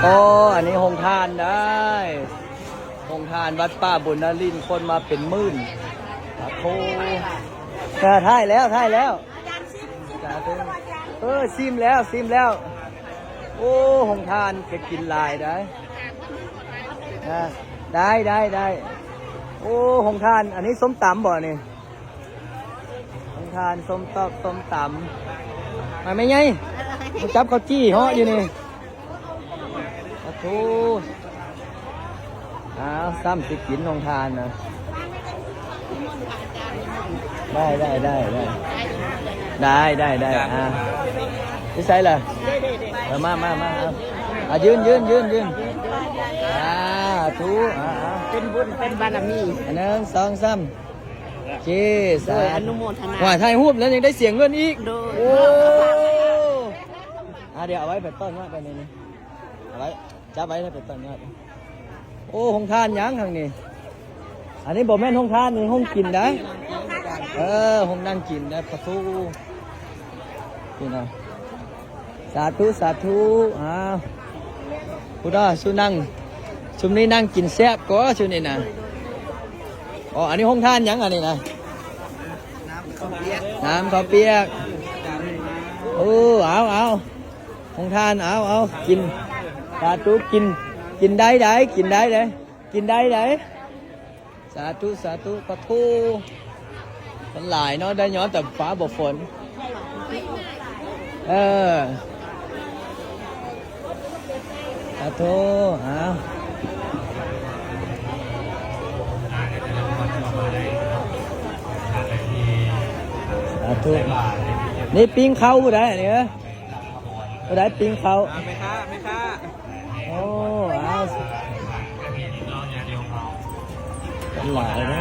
อ้อันนี้หงทานได้หงทานวัดป้าบุญนรินทร์คนมาเป็นหมื่นโอ้ถ่ายแล้วซิมแล้วโอ้หงทานจะกินลายได้ได้โอ้หงทานอันนี้ส้มตำบ่นี่หงทานส้มตำไม่ไงจับข้าวจี้เหาะอยู่นี่โอ้โหซ้ำสิกินหงทานนะได้ที่ใส่เลยมายืนทูเป็นบุญเป็นบารมีอันนึงสองซ้ำเจ๊สาอนุโมทนาว่าถ่ายรูปแล้วยังได้เสียงเงินอีกโอ้เดี๋ยวเอาไว้เป็นต้นว่าไปนี่เอาไว้จับไว้ให้เป็นต้นว่าโอ้หงทานยังทางนี้อันนี้บอกแม่นหงทานนี่หงกินได้หงนั่งกินได้ประตูนี่นะสาธุพุทธะชุนั่งชุมนี้นั่งกินแซ่บก็ชุนี่นะอ๋ออันนี้หงทานยังอันนี้นะน้ำข้าวเปียกโอ้เอาหงทานเอากินสาธุกินได้สาธุปะทูมันหลายเนาะได้ย้อนแต่ฟ้าบกฝนสาธุสาธุนี่ปิ้งเขาผู้ใดเนี่ยผู้ใดปิ้งเขาไม่ค่าโอ้หลายนะ